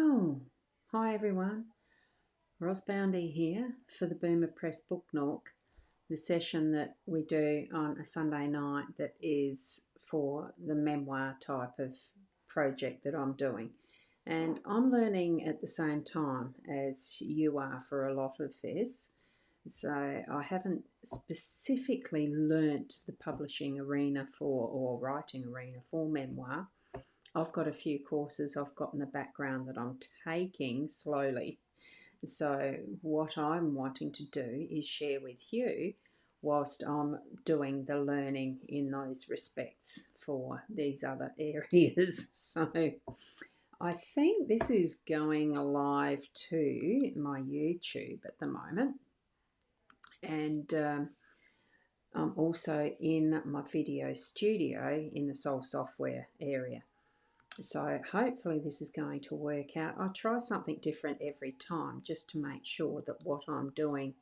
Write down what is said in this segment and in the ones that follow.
Oh, hi everyone. Ros Boundy here for the Boomer Press Book Nook, the session that we do on a Sunday night that is for the memoir type of project that I'm doing. And I'm learning at the same time as you are for a lot of this. So I haven't specifically learnt the publishing arena for or writing arena for memoir. I've got a few courses I've got in the background that I'm taking slowly. So, what I'm wanting to do is share with you whilst I'm doing the learning in those respects for these other areas. So, I think this is going live to my YouTube at the moment, and I'm also in my video studio in the Soul Software area. So hopefully this is going to work out. I try something different every time just to make sure that what I'm doing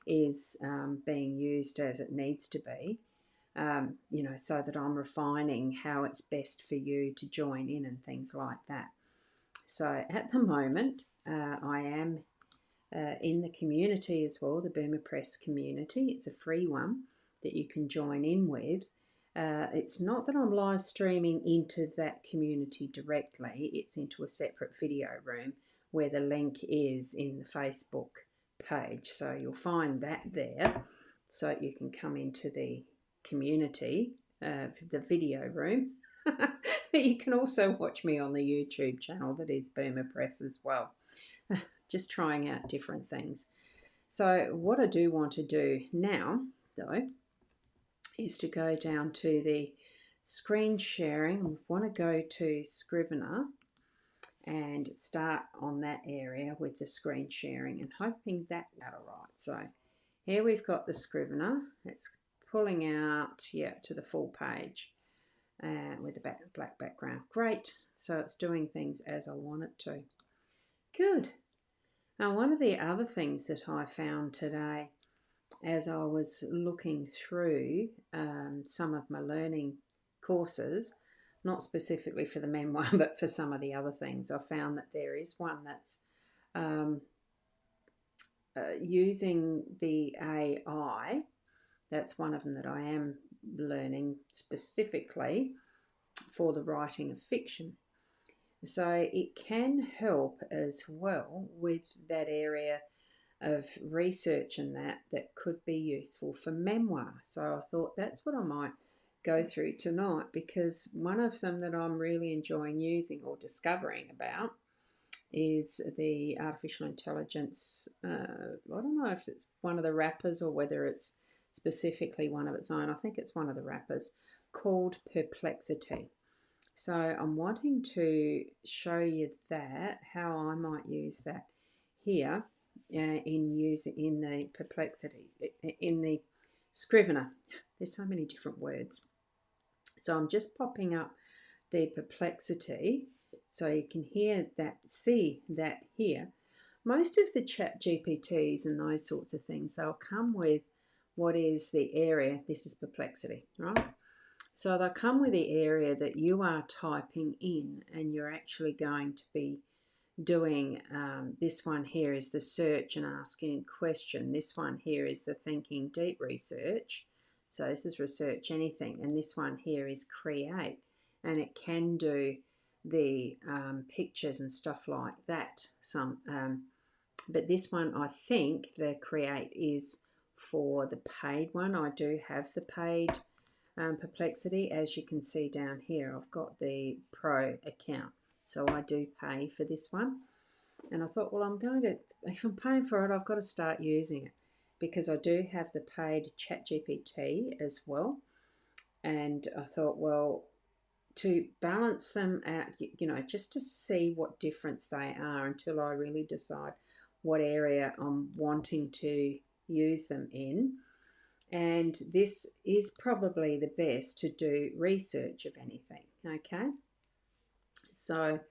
is being used as it needs to be, so that I'm refining how it's best for you to join in and things like that. So at the moment, I am in the community as well, the Boomer Press community. It's a free one that you can join in with. It's not that I'm live streaming into that community directly, it's into a separate video room where the link is in the Facebook page. So you'll find that there, so you can come into the community, the video room. But you can also watch me on the YouTube channel that is Boomer Press as well. Just trying out different things. So what I do want to do now, though, is to go down to the screen sharing. We want to go to Scrivener and start on that area with the screen sharing and hoping that all right. So here we've got the Scrivener. It's pulling out, to the full page with a black background. Great. So it's doing things as I want it to. Good. Now, one of the other things that I found today as I was looking through some of my learning courses, not specifically for the memoir, but for some of the other things, I found that there is one that's using the AI. That's one of them that I am learning specifically for the writing of fiction. So it can help as well with that area of research and that could be useful for memoir. So I thought that's what I might go through tonight, because one of them that I'm really enjoying using or discovering about is the artificial intelligence. I don't know if it's one of the wrappers or whether it's specifically one of its own. I think it's one of the wrappers called Perplexity. So I'm wanting to show you that, how I might use that here in the Perplexity, in the Scrivener. There's so many different words. So I'm just popping up the Perplexity so you can see that here. Most of the chat GPTs and those sorts of things, they'll come with what is the area. This is Perplexity, right? So they'll come with the area that you are typing in, and you're actually going to be doing. This one here is the search and asking a question. This one here is the thinking deep research. So this is research anything. And this one here is create. And it can do the pictures and stuff like that. But this one, I think the create is for the paid one. I do have the paid Perplexity. As you can see down here, I've got the pro account, so I do pay for this one. And I thought, well, if I'm paying for it, I've got to start using it, because I do have the paid ChatGPT as well. And I thought, well, to balance them out, just to see what difference they are until I really decide what area I'm wanting to use them in. And this is probably the best to do research of anything, okay? So,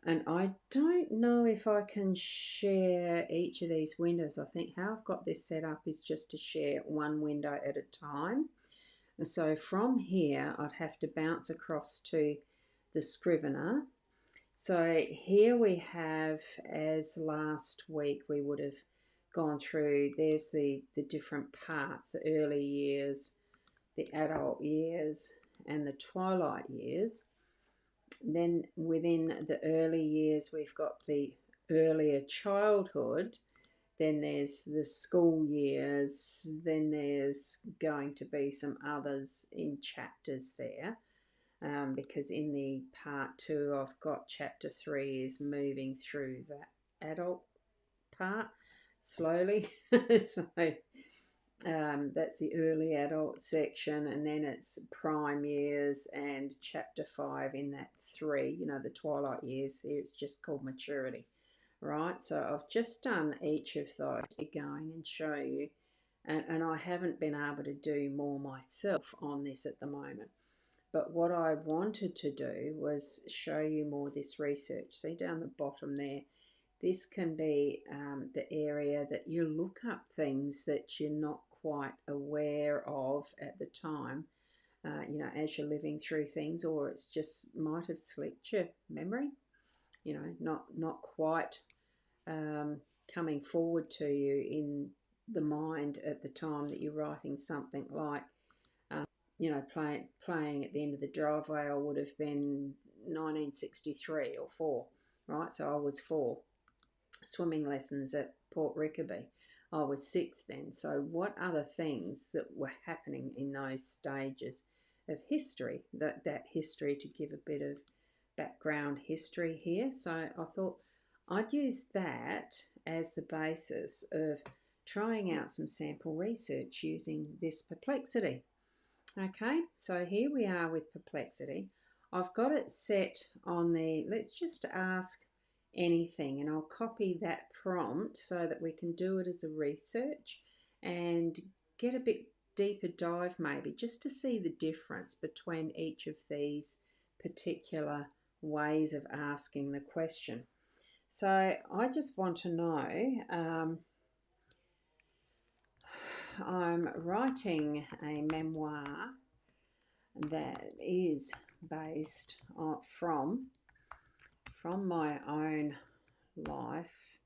and I don't know if I can share each of these windows. I think how I've got this set up is just to share one window at a time. And so from here, I'd have to bounce across to the Scrivener. So here we have, as last week we would have gone through, there's the different parts, the early years, the adult years, and the twilight years. Then within the early years, we've got the earlier childhood. Then there's the school years. Then there's going to be some others in chapters there. Because in the part 2, I've got chapter 3 is moving through that adult part slowly. So that's the early adult section, and then it's prime years and chapter 5 in that 3, the twilight years. Here it's just called maturity, right? So I've just done each of those to going and show you, and I haven't been able to do more myself on this at the moment. But what I wanted to do was show you more this research. See down the bottom there, this can be the area that you look up things that you're not quite aware of at the time, as you're living through things, or it's just might have slipped your memory, not quite coming forward to you in the mind at the time that you're writing something like, playing at the end of the driveway. I would have been 1963 or 4, right? So I was 4. Swimming lessons at Port Rickaby, I was 6 then. So what other things that were happening in those stages of history, that history, to give a bit of background history here. So I thought I'd use that as the basis of trying out some sample research using this Perplexity. Okay, so here we are with Perplexity. I've got it set on the let's just ask anything, and I'll copy that prompt so that we can do it as a research and get a bit deeper dive maybe, just to see the difference between each of these particular ways of asking the question. So I just want to know, I'm writing a memoir that is based from my own life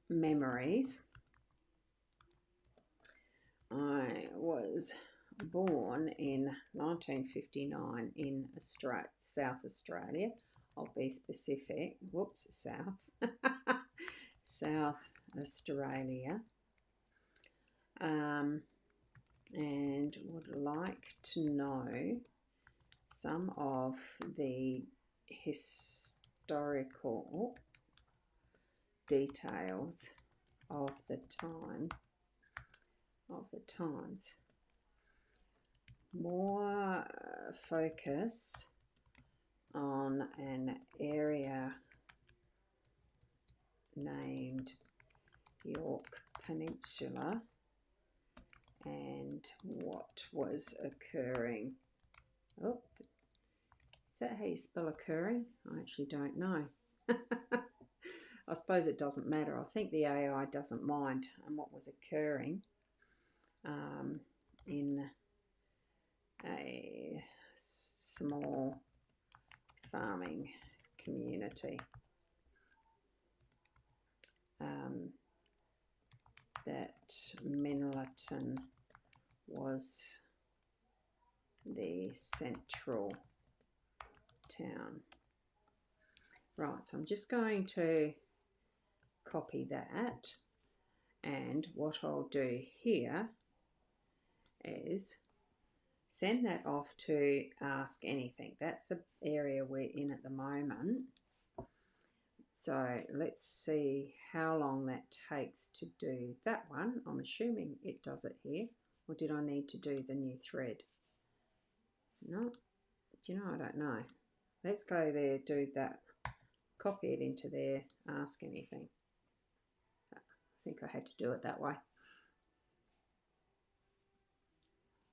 memories. I was born in 1959 in South Australia. I'll be specific. Whoops, South. South Australia. And would like to know some of the historical details of the times. More focus on an area named York Peninsula and what was occurring. Oh, is that how you spell occurring? I actually don't know. I suppose it doesn't matter. I think the AI doesn't mind what was occurring in a small farming community that Minlaton was the central town. Right, so I'm just going to copy that, and what I'll do here is send that off to ask anything. That's the area we're in at the moment. So let's see how long that takes to do that one. I'm assuming it does it here. Or did I need to do the new thread? No, do you know, I don't know. Let's go there, do that, copy it into there, ask anything. I think I had to do it that way.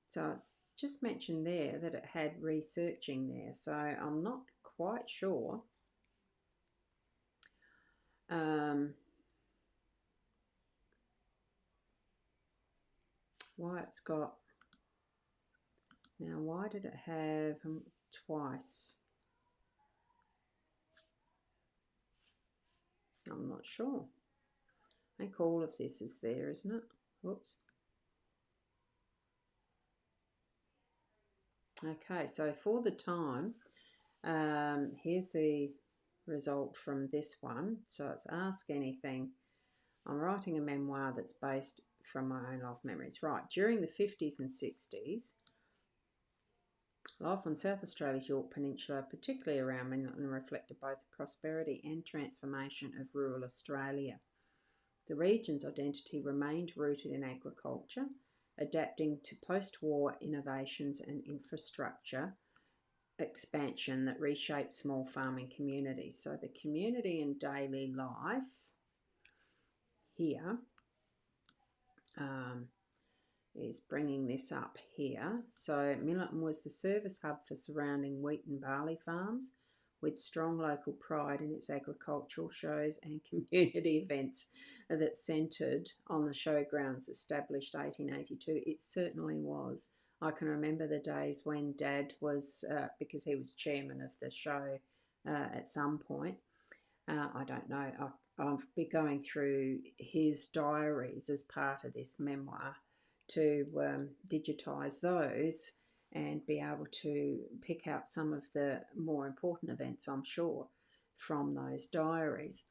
So it's just mentioned there that it had researching there. So I'm not quite sure why it's got, now why did it have twice? I'm not sure. I think all of this is there, isn't it? Whoops. Okay, so for the time, here's the result from this one. So it's ask anything. I'm writing a memoir that's based from my own life memories. Right, during the 50s and 60s, life on South Australia's Yorke Peninsula, particularly around Midland, reflected both the prosperity and transformation of rural Australia. The region's identity remained rooted in agriculture, adapting to post-war innovations and infrastructure expansion that reshaped small farming communities. So the community and daily life here is bringing this up here. So Millerton was the service hub for surrounding wheat and barley farms, with strong local pride in its agricultural shows and community events that centred on the showgrounds established 1882. It certainly was. I can remember the days when Dad was, because he was chairman of the show at some point. I don't know. I'll be going through his diaries as part of this memoir to digitise those and be able to pick out some of the more important events, I'm sure, from those diaries.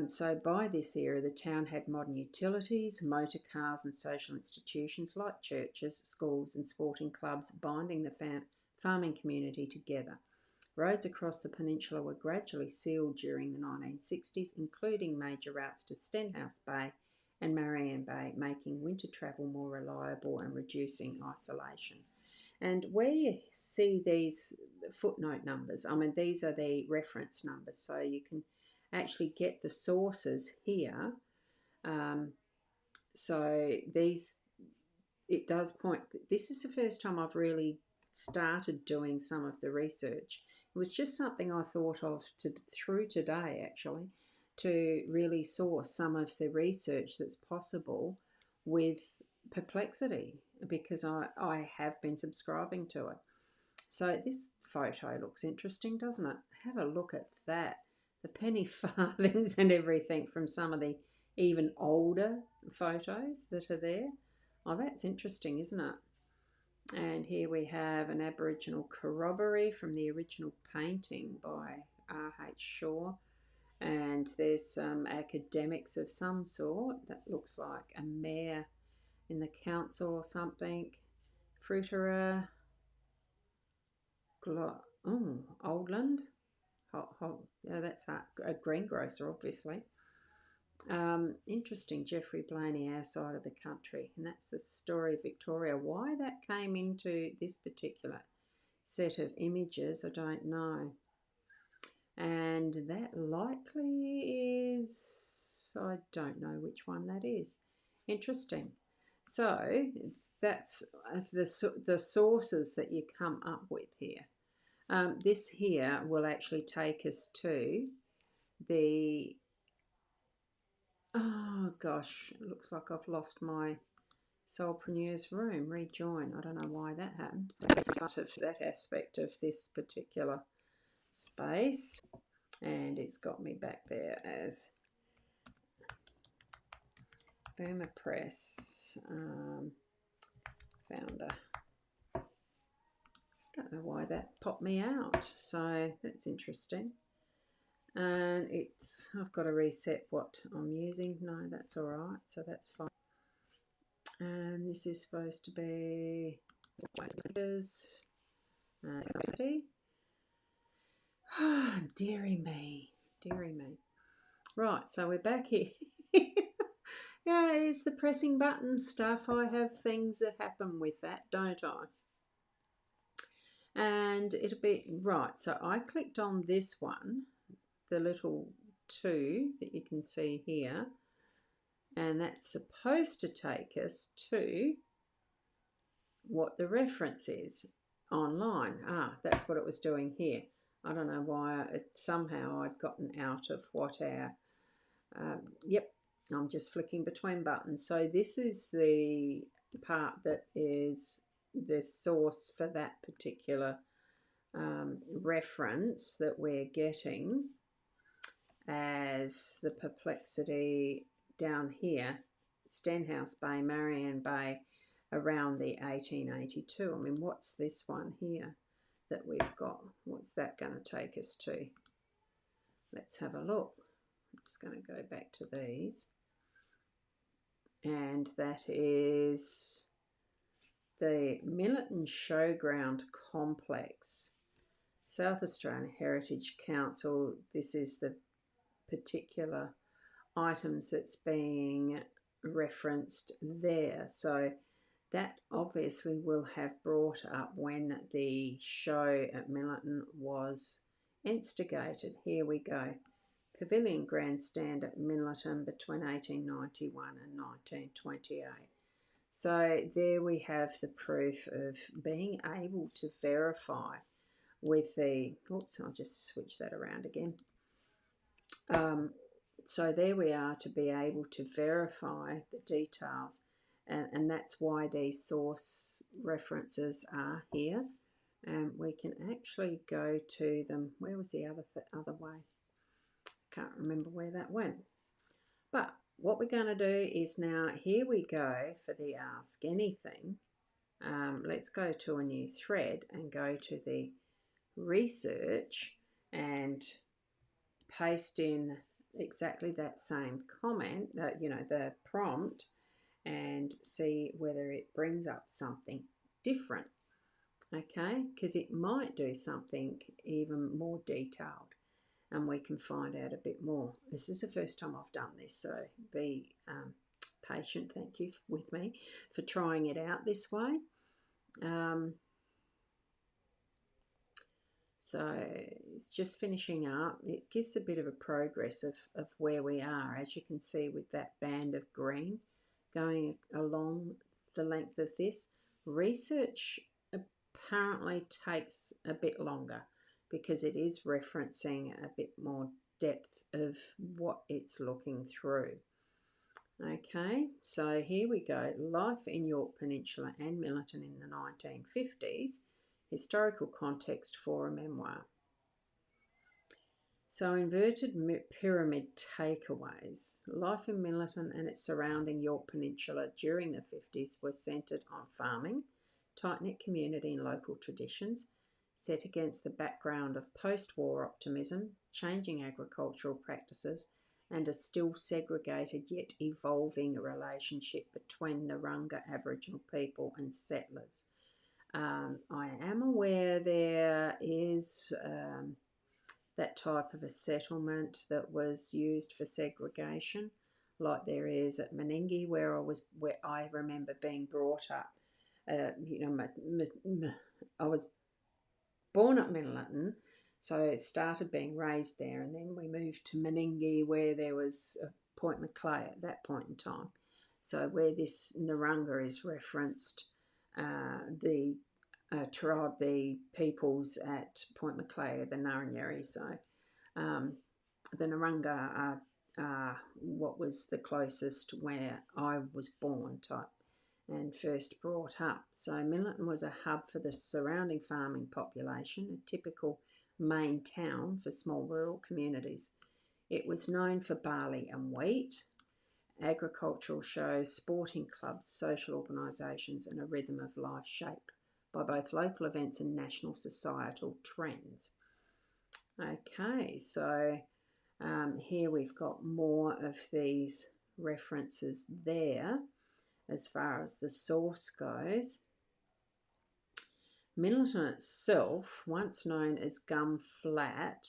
So by this era, the town had modern utilities, motor cars and social institutions like churches, schools and sporting clubs, binding the farming community together. Roads across the peninsula were gradually sealed during the 1960s, including major routes to Stenhouse Bay and Marianne Bay, making winter travel more reliable and reducing isolation. And where you see these footnote numbers, I mean, these are the reference numbers, so you can actually get the sources here. So these, it does point, this is the first time I've really started doing some of the research. It was just something I thought of through today, actually, to really source some of the research that's possible with Perplexity, because I have been subscribing to it. So this photo looks interesting, doesn't it? Have a look at that. The penny farthings and everything from some of the even older photos that are there. Oh, that's interesting, isn't it? And here we have an Aboriginal corroboree from the original painting by R.H. Shaw. And there's some academics of some sort. That looks like a mayor in the council or something. Fruiterer. Oldland. Yeah, that's a greengrocer, obviously. Interesting, Geoffrey Blaney, our side of the country. And that's the story of Victoria. Why that came into this particular set of images, I don't know. And that likely is, I don't know which one that is. Interesting. So that's the sources that you come up with here. This here will actually take us to the, oh gosh, it looks like I've lost my Soulpreneur's room. Rejoin. I don't know why that happened. Part of that aspect of this particular space. And it's got me back there as Boomer Press founder. I don't know why that popped me out, so that's interesting. And it's, I've got to reset what I'm using. No, that's all right, so that's fine. And this is supposed to be dearie me, dearie me. Right, so we're back here. Yeah, it's the pressing buttons stuff. I have things that happen with that, don't I? And it'll be, right, so I clicked on this one, the little 2 that you can see here, and that's supposed to take us to what the reference is online. That's what it was doing here. I don't know why, somehow I'd gotten out of what our, yep, I'm just flicking between buttons. So this is the part that is the source for that particular reference that we're getting. as the Perplexity down here, Stenhouse Bay, Marion Bay, around the 1882. I mean, what's this one here that we've got? What's that going to take us to? Let's have a look. I'm just going to go back to these. And that is the Millerton Showground Complex. South Australian Heritage Council, this is the particular items that's being referenced there. So that obviously will have brought up when the show at Millerton was instigated. Here we go. Pavilion Grandstand at Millerton between 1891 and 1928. So there we have the proof of being able to verify with the, oops, I'll just switch that around again. So there we are to be able to verify the details, and that's why these source references are here. And we can actually go to them. Where was the other way? Can't remember where that went. But what we're going to do is now, here we go for the Ask Anything. Let's go to a new thread and go to the research and paste in exactly that same comment, the prompt, and see whether it brings up something different, okay? Because it might do something even more detailed and we can find out a bit more. This is the first time I've done this, so be patient, thank you with me for trying it out this way. So it's just finishing up. It gives a bit of a progress of where we are, as you can see with that band of green going along the length of this. Research apparently takes a bit longer because it is referencing a bit more depth of what it's looking through. Okay, so here we go. Life in York Peninsula and Millerton in the 1950s. Historical context for a memoir. So inverted pyramid takeaways. Life in Millerton and its surrounding York Peninsula during the 50s was centred on farming, tight-knit community and local traditions, set against the background of post-war optimism, changing agricultural practices, and a still segregated yet evolving relationship between Narungga Aboriginal people and settlers. I am aware there is that type of a settlement that was used for segregation, like there is at Menangi, where I remember being brought up. I was born at Millerton, so I started being raised there, and then we moved to Menangi, where there was a Point Macleay at that point in time. So where this Narungga is referenced, the tribe, the peoples at Point Macleay, the Ngarrindjeri. So the Narungga are what was the closest where I was born type and first brought up. So Millerton was a hub for the surrounding farming population, a typical main town for small rural communities. It was known for barley and wheat, agricultural shows, sporting clubs, social organisations, and a rhythm of life shaped by both local events and national societal trends. Okay, so here we've got more of these references there as far as the source goes. Millerton itself, once known as Gum Flat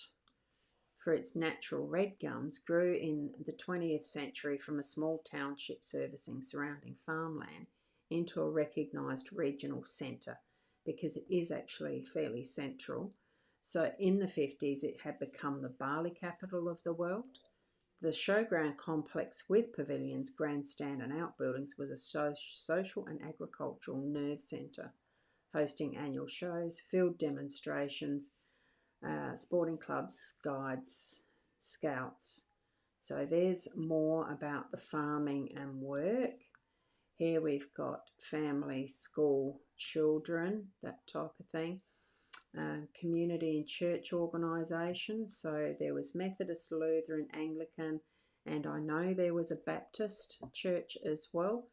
for its natural red gums, grew in the 20th century from a small township servicing surrounding farmland into a recognised regional centre, because it is actually fairly central. So in the 50s, it had become the barley capital of the world. The showground complex with pavilions, grandstand and outbuildings was a social and agricultural nerve centre, hosting annual shows, field demonstrations, sporting clubs, guides, scouts. So there's more about the farming and work. Here we've got family, school, children, that type of thing. community and church organisations. So there was Methodist, Lutheran, Anglican, and I know there was a Baptist church as well.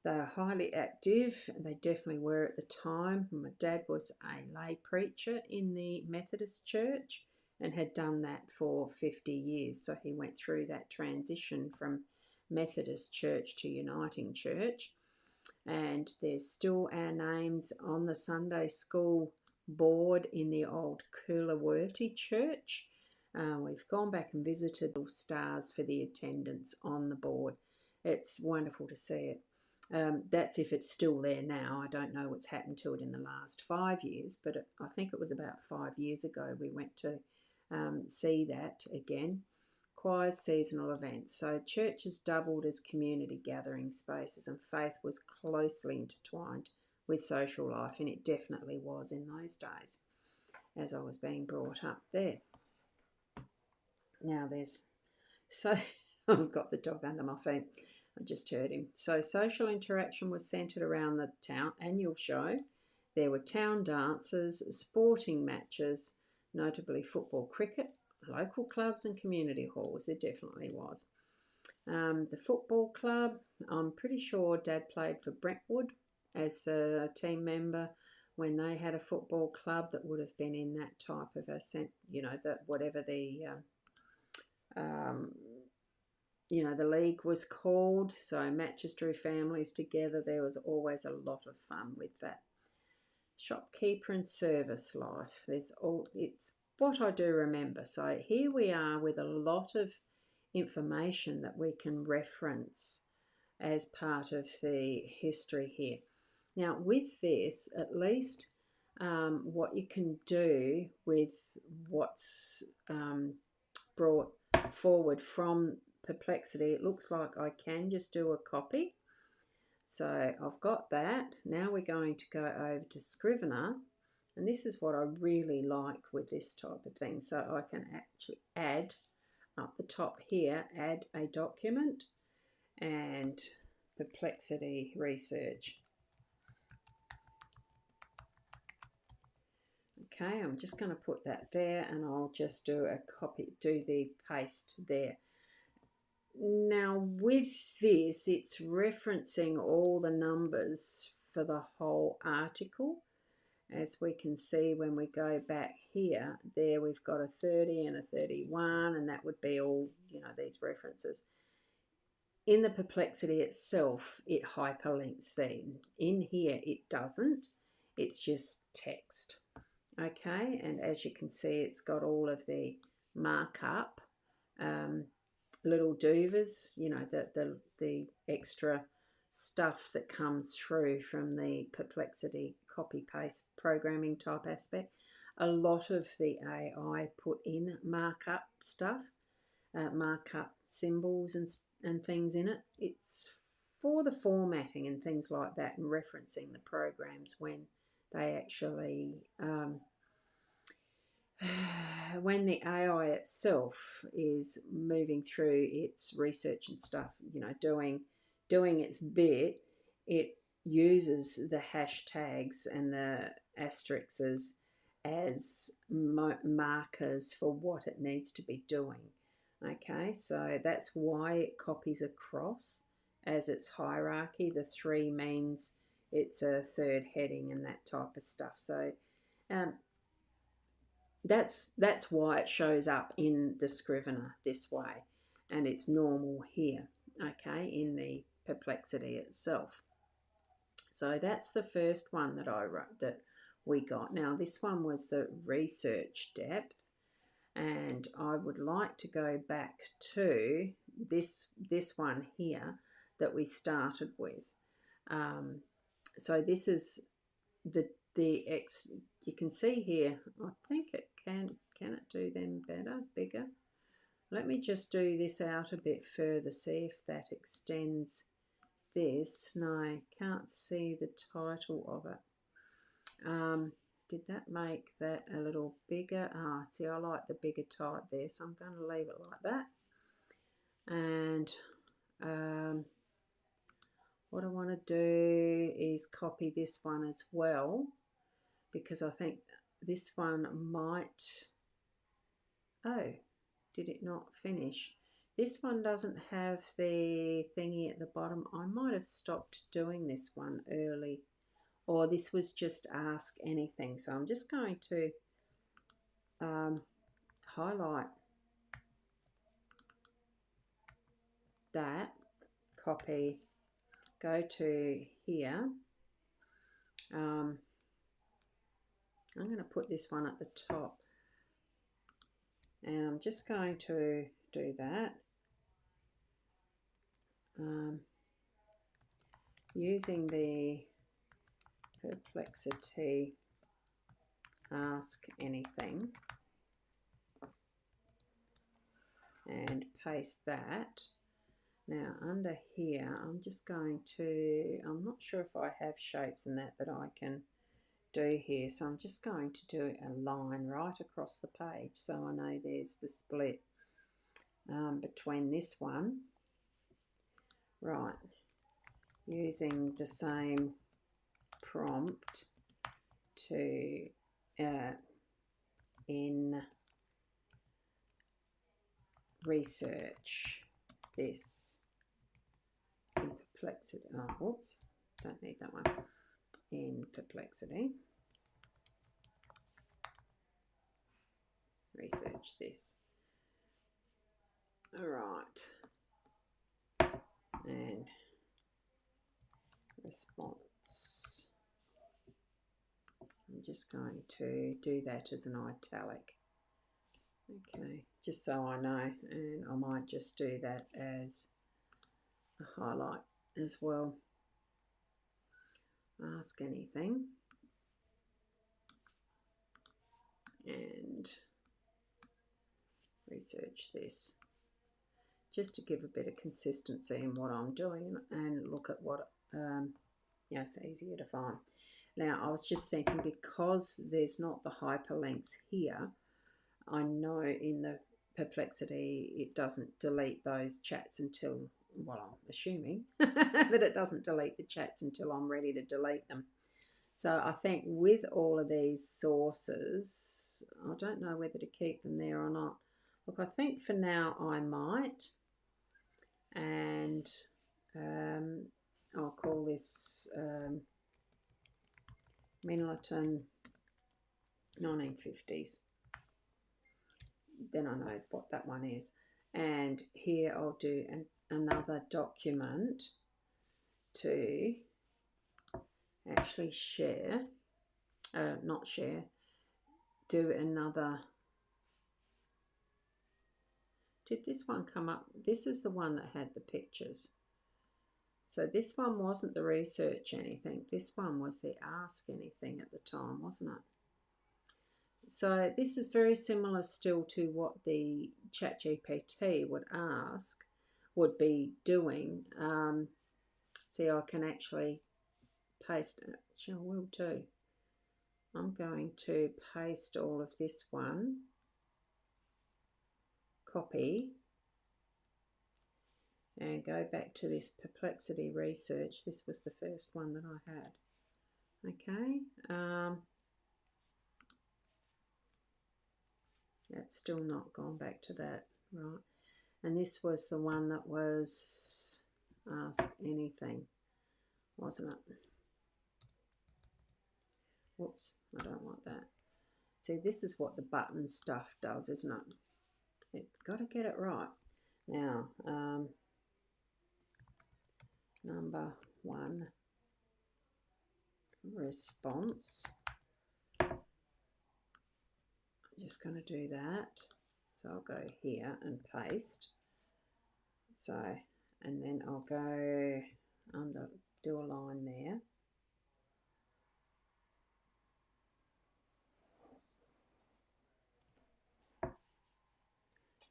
They are highly active. They definitely were at the time. My dad was a lay preacher in the Methodist church and had done that for 50 years. So he went through that transition from Methodist church to Uniting Church. And there's still our names on the Sunday school board in the old Coolerworty church. We've gone back and visited the stars for the attendance on the board. It's wonderful to see it. That's if it's still there now. I don't know what's happened to it in the last 5 years, but I think it was about 5 years ago we went to see that again. Choirs, seasonal events. So churches doubled as community gathering spaces, and faith was closely intertwined with social life, and it definitely was in those days as I was being brought up there. Now so I've got the dog under my feet. I just heard him. So social interaction was centred around the town annual show. There were town dances, sporting matches, notably football, cricket, local clubs and community halls. There definitely was. The football club, I'm pretty sure Dad played for Brentwood as the team member when they had a football club that would have been in that type of that whatever the league was called. So matches drew families together. There was always a lot of fun with that. Shopkeeper and service life. It's what I do remember. So here we are with a lot of information that we can reference as part of the history here. Now with this, at least what you can do with what's brought forward from Perplexity, it looks like I can just do a copy. So I've got that. Now we're going to go over to Scrivener, and this is what I really like with this type of thing. So I can actually add up the top here, add a document and Perplexity research. Okay, I'm just going to put that there, and I'll just do the paste there. Now with this, it's referencing all the numbers for the whole article. As we can see when we go back here, there we've got a 30 and a 31, and that would be all, these references. In the Perplexity itself, it hyperlinks them. In here, it doesn't. It's just text. Okay, and as you can see, it's got all of the markup, little doovers, the extra stuff that comes through from the Perplexity copy-paste programming type aspect. A lot of the AI put in markup stuff, markup symbols and things in it. It's for the formatting and things like that, and referencing the programs when they actually when the AI itself is moving through its research and stuff, doing its bit, it uses the hashtags and the asterisks as markers for what it needs to be doing. Okay, so that's why it copies across as its hierarchy. The 3 means it's a third heading and that type of stuff. So that's why it shows up in the Scrivener this way, and it's normal here, okay, in the Perplexity itself. So that's the first one that I wrote, that we got. Now this one was the research depth, and I would like to go back to this one here that we started with. So this is you can see here, I think it can it do them better, bigger? Let me just do this out a bit further, see if that extends this. No, I can't see the title of it. Did that make that a little bigger? See, I like the bigger type there, so I'm going to leave it like that. And what I want to do is copy this one as well, because I think this one might, oh, did it not finish? This one doesn't have the thingy at the bottom. I might have stopped doing this one early, or this was just ask anything. So I'm just going to highlight that, copy, go to here. I'm going to put this one at the top, and I'm just going to do that. Using the Perplexity ask anything, and paste that. Now under here, I'm just going to, I'm not sure if I have shapes and that I can do here, so I'm just going to do a line right across the page so I know there's the split between this one. Right, using the same prompt to in research this in Perplexity. Oh, whoops, don't need that one. In Perplexity, research this. All right, and response. I'm just going to do that as an italic. Okay, just so I know, and I might just do that as a highlight as well. Ask anything, and research this, just to give a bit of consistency in what I'm doing and look at what, yeah, it's easier to find. Now, I was just thinking, because there's not the hyperlinks here, I know in the Perplexity it doesn't delete those chats until, well, I'm assuming that it doesn't delete the chats until I'm ready to delete them. So I think with all of these sources, I don't know whether to keep them there or not. Look, I think for now I might, and I'll call this Minleton 1950s. Then I know what that one is. And here I'll do another document to actually share, not share, do another. Did this one come up? This is the one that had the pictures. So this one wasn't the research anything. This one was the ask anything at the time, wasn't it? So this is very similar still to what the ChatGPT would be doing. See, I can actually paste it, which I will do. I'm going to paste all of this one, copy, and go back to this Perplexity research. This was the first one that I had. Okay, that's still not gone back to that, right? And this was the one that was ask anything, wasn't it? Whoops, I don't want that. See, this is what the button stuff does, isn't it? You've got to get it right. Now, number one, response. I'm just going to do that. So I'll go here and paste. So, and then I'll go under, do a line there.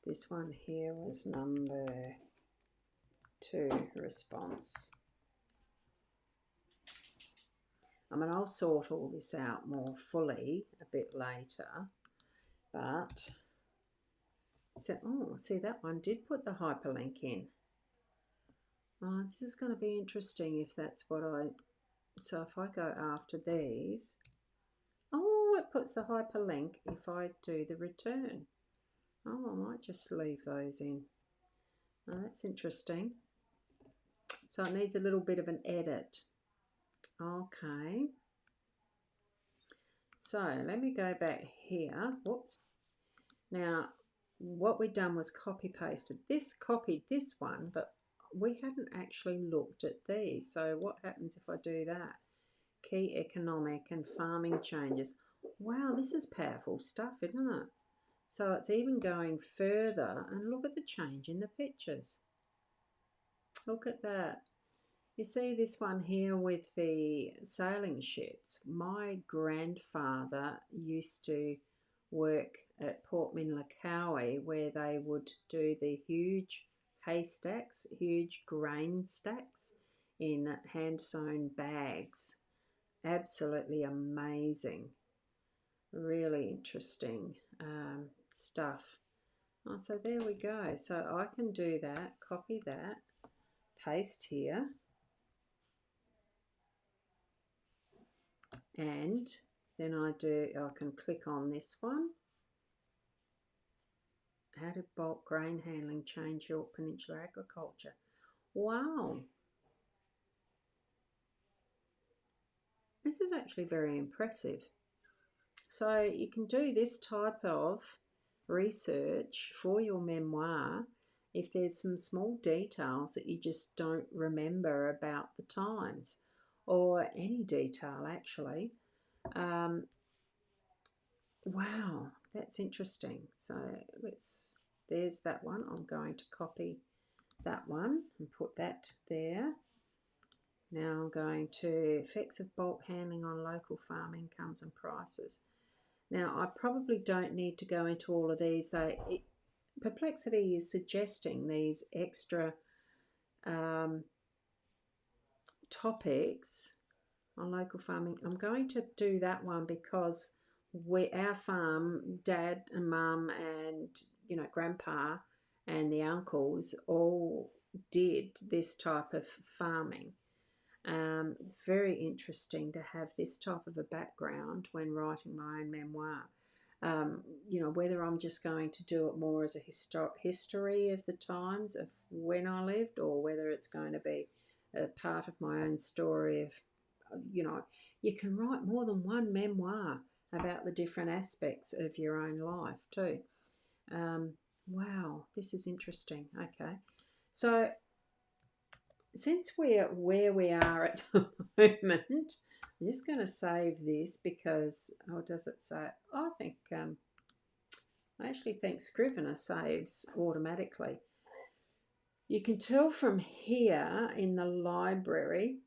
This one here was number 2, response. I mean, I'll sort all this out more fully a bit later, but so, oh, see, that one did put the hyperlink in. Oh, this is going to be interesting if that's what I, so if I go after these, oh, Oh, it puts a hyperlink if I do the return. Oh, I might just leave those in. Oh, that's interesting. So it needs a little bit of an edit. Okay. So let me go back here. Whoops. Now, what we've done was copy-pasted this, copied this one, but we hadn't actually looked at these. So what happens if I do that? Key economic and farming changes. Wow, this is powerful stuff, isn't it? So it's even going further, and look at the change in the pictures. Look at that. You see this one here with the sailing ships. My grandfather used to work at Port Minlacowie, where they would do the huge haystacks, huge grain stacks in hand-sewn bags. Absolutely amazing. Really interesting stuff. Oh, so there we go. So I can do that, copy that, paste here, and then I can click on this one. How did bulk grain handling change York Peninsula agriculture? Wow. This is actually very impressive. So you can do this type of research for your memoir if there's some small details that you just don't remember about the times, or any detail actually. Wow, that's interesting. So there's that one. I'm going to copy that one and put that there. Now I'm going to effects of bulk handling on local farm incomes and prices. Now I probably don't need to go into all of these. Perplexity is suggesting these extra topics on local farming. I'm going to do that one because our farm, Dad and Mum and Grandpa and the uncles all did this type of farming. It's very interesting to have this type of a background when writing my own memoir. Whether I'm just going to do it more as a history of the times of when I lived, or whether it's going to be a part of my own story of, you can write more than one memoir about the different aspects of your own life too. Wow, this is interesting. Okay, so since we're where we are at the moment, I'm just going to save this because, does it say? I actually think Scrivener saves automatically. You can tell from here in the library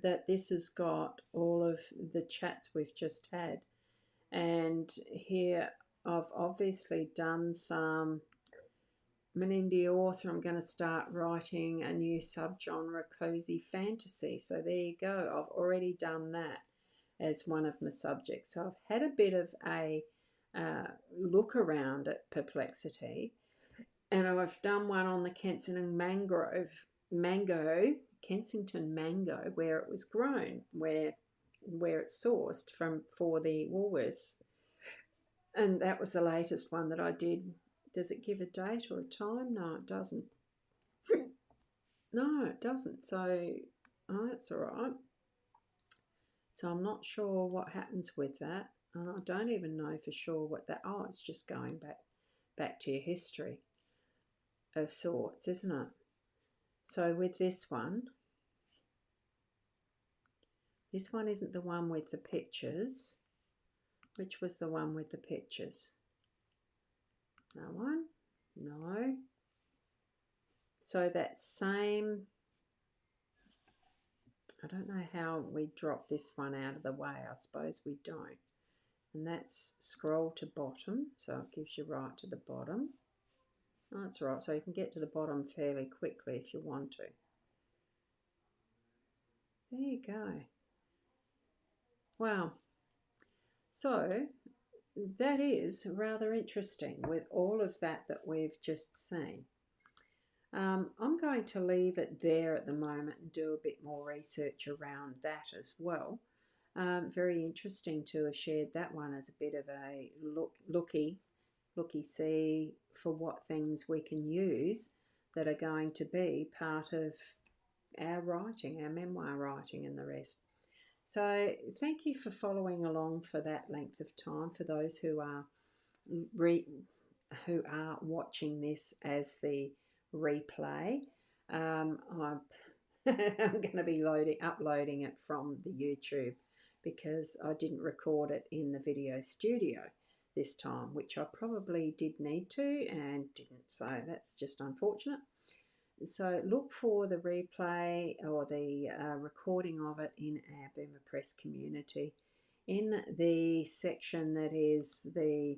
that this has got all of the chats we've just had. And here I've obviously done some. I'm an indie author. I'm going to start writing a new subgenre, cozy fantasy. So there you go. I've already done that as one of my subjects. So I've had a bit of a look around at Perplexity, and I've done one on the Kensington mango, where it was grown, where it's sourced from for the Woolworths, and that was the latest one that I did. Does it give a date or a time? No, it doesn't. No, it doesn't. So, that's all right. So I'm not sure what happens with that. And I don't even know for sure what that. Oh, it's just going back to your history of sorts, isn't it? So with this one isn't the one with the pictures. Which was the one with the pictures? That one? No. So that same, I don't know how we drop this one out of the way. I suppose we don't. And that's scroll to bottom. So it gives you right to the bottom. Oh, that's right. So you can get to the bottom fairly quickly if you want to. There you go. Wow. So that is rather interesting with all of that we've just seen. I'm going to leave it there at the moment and do a bit more research around that as well. Very interesting to have shared that one as a bit of a looky see for what things we can use that are going to be part of our writing, our memoir writing, and the rest. So, thank you for following along for that length of time. For those who are re- who are watching this as the replay, I'm I'm going to be uploading it from the YouTube because I didn't record it in the video studio this time, which I probably did need to and didn't. So that's just unfortunate. So look for the replay or the recording of it in our Boomer Press community in the section that is the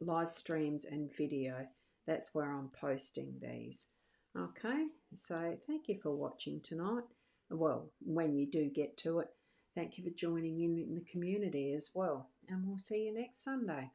live streams and video. That's where I'm posting these. Okay, so thank you for watching tonight. Well, when you do get to it, thank you for joining in the community as well. And we'll see you next Sunday.